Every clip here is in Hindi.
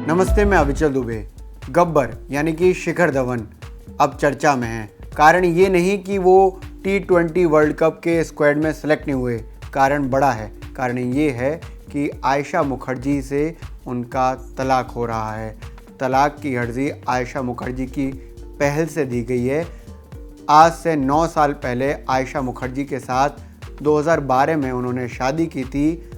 नमस्ते, मैं अविचल दुबे। गब्बर यानी कि शिखर धवन अब चर्चा में हैं। कारण ये नहीं कि वो T20 वर्ल्ड कप के स्क्वाड में सेलेक्ट नहीं हुए, कारण बड़ा है। कारण ये है कि आयशा मुखर्जी से उनका तलाक हो रहा है। तलाक की अर्जी आयशा मुखर्जी की पहल से दी गई है। आज से 9 साल पहले आयशा मुखर्जी के साथ 2012 में उन्होंने शादी की थी।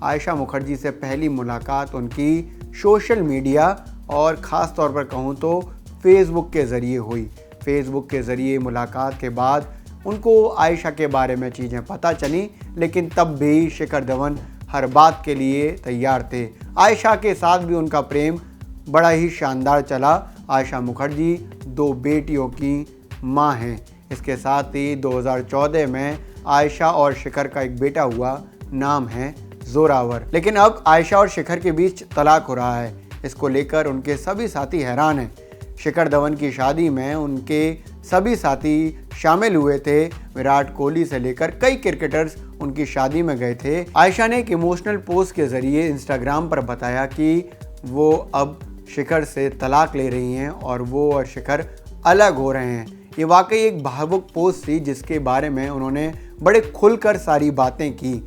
आयशा मुखर्जी से पहली मुलाकात उनकी सोशल मीडिया और ख़ास तौर पर कहूँ तो फेसबुक के ज़रिए हुई। फेसबुक के ज़रिए मुलाकात के बाद उनको आयशा के बारे में चीज़ें पता चली, लेकिन तब भी शिखर धवन हर बात के लिए तैयार थे। आयशा के साथ भी उनका प्रेम बड़ा ही शानदार चला। आयशा मुखर्जी 2 बेटियों की माँ हैं। इसके साथ ही 2014 में आयशा और शिखर का एक बेटा हुआ, नाम है जोरावर। लेकिन अब आयशा और शिखर के बीच तलाक हो रहा है। इसको लेकर उनके सभी साथी हैरान हैं। शिखर धवन की शादी में उनके सभी साथी शामिल हुए थे। विराट कोहली से लेकर कई क्रिकेटर्स उनकी शादी में गए थे। आयशा ने एक इमोशनल पोस्ट के ज़रिए इंस्टाग्राम पर बताया कि वो अब शिखर से तलाक ले रही हैं और वो और शिखर अलग हो रहे हैं। ये वाकई एक भावुक पोस्ट थी जिसके बारे में उन्होंने बड़े खुलकर सारी बातें की।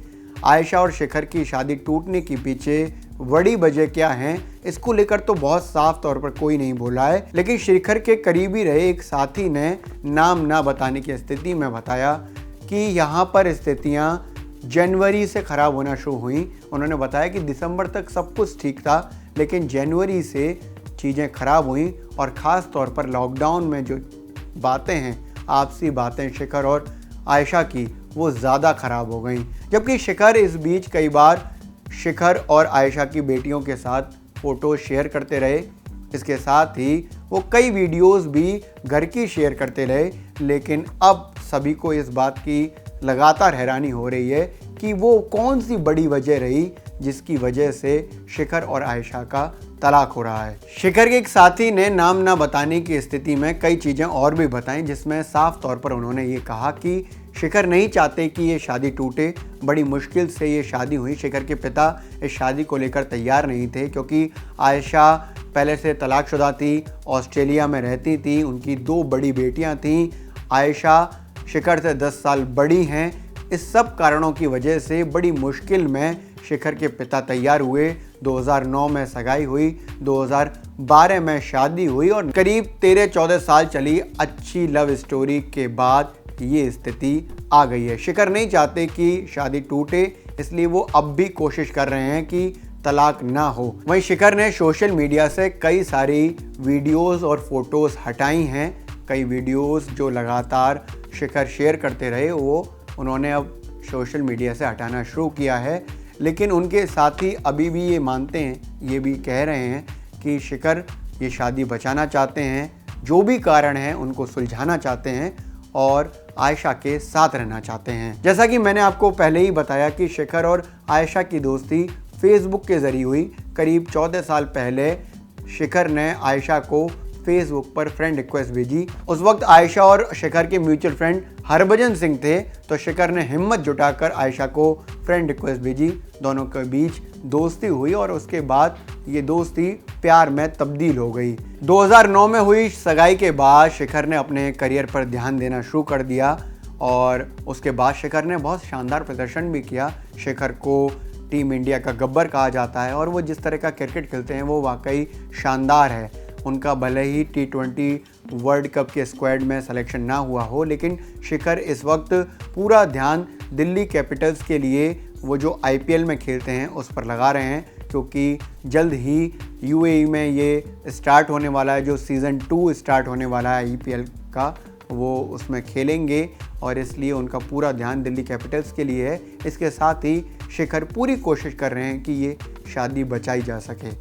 आयशा और शिखर की शादी टूटने के पीछे बड़ी वजह क्या है, इसको लेकर तो बहुत साफ तौर पर कोई नहीं बोला है। लेकिन शिखर के करीबी रहे एक साथी ने नाम ना बताने की स्थिति में बताया कि यहाँ पर स्थितियाँ जनवरी से ख़राब होना शुरू हुई। उन्होंने बताया कि दिसंबर तक सब कुछ ठीक था, लेकिन जनवरी से चीज़ें ख़राब हुई और ख़ास तौर पर लॉकडाउन में जो बातें हैं, आपसी बातें शिखर और आयशा की, वो ज़्यादा ख़राब हो गई। जबकि शिखर इस बीच कई बार शिखर और आयशा की बेटियों के साथ फ़ोटो शेयर करते रहे। इसके साथ ही वो कई वीडियोस भी घर की शेयर करते रहे। लेकिन अब सभी को इस बात की लगातार हैरानी हो रही है कि वो कौन सी बड़ी वजह रही जिसकी वजह से शिखर और आयशा का तलाक हो रहा है। शिखर के एक साथी ने नाम ना बताने की स्थिति में कई चीज़ें और भी बताईं, जिसमें साफ तौर पर उन्होंने ये कहा कि शिखर नहीं चाहते कि ये शादी टूटे। बड़ी मुश्किल से ये शादी हुई। शिखर के पिता इस शादी को लेकर तैयार नहीं थे क्योंकि आयशा पहले से तलाकशुदा थी, ऑस्ट्रेलिया में रहती थी, उनकी 2 बड़ी बेटियां थीं। आयशा शिखर से 10 साल बड़ी हैं। इस सब कारणों की वजह से बड़ी मुश्किल में शिखर के पिता तैयार हुए। 2009 में सगाई हुई, 2012 में शादी हुई और करीब 13-14 साल चली अच्छी लव स्टोरी के बाद ये स्थिति आ गई है। शिखर नहीं चाहते कि शादी टूटे, इसलिए वो अब भी कोशिश कर रहे हैं कि तलाक ना हो। वहीं शिखर ने सोशल मीडिया से कई सारी वीडियोस और फोटोज़ हटाई हैं। कई वीडियोस जो लगातार शिखर शेयर करते रहे वो उन्होंने अब सोशल मीडिया से हटाना शुरू किया है। लेकिन उनके साथी अभी भी ये मानते हैं, ये भी कह रहे हैं कि शिखर ये शादी बचाना चाहते हैं, जो भी कारण है उनको सुलझाना चाहते हैं और आयशा के साथ रहना चाहते हैं। जैसा कि मैंने आपको पहले ही बताया कि शिखर और आयशा की दोस्ती फेसबुक के जरिए हुई। करीब 14 साल पहले शिखर ने आयशा को फेसबुक पर फ्रेंड रिक्वेस्ट भेजी। उस वक्त आयशा और शिखर के म्यूचुअल फ्रेंड हरभजन सिंह थे, तो शिखर ने हिम्मत जुटाकर आयशा को फ्रेंड रिक्वेस्ट भेजी। दोनों के बीच दोस्ती हुई और उसके बाद ये दोस्ती प्यार में तब्दील हो गई। 2009 में हुई सगाई के बाद शिखर ने अपने करियर पर ध्यान देना शुरू कर दिया और उसके बाद शिखर ने बहुत शानदार प्रदर्शन भी किया। शिखर को टीम इंडिया का गब्बर कहा जाता है और वो जिस तरह का क्रिकेट खेलते हैं वो वाकई शानदार है। उनका भले ही T20 वर्ल्ड कप के स्क्वाड में सिलेक्शन ना हुआ हो, लेकिन शिखर इस वक्त पूरा ध्यान दिल्ली कैपिटल्स के लिए वो जो IPL में खेलते हैं उस पर लगा रहे हैं, क्योंकि जल्द ही UAE में ये स्टार्ट होने वाला है, जो सीज़न 2 स्टार्ट होने वाला है IPL का, वो उसमें खेलेंगे और इसलिए उनका पूरा ध्यान दिल्ली कैपिटल्स के लिए है। इसके साथ ही शिखर पूरी कोशिश कर रहे हैं कि ये शादी बचाई जा सके।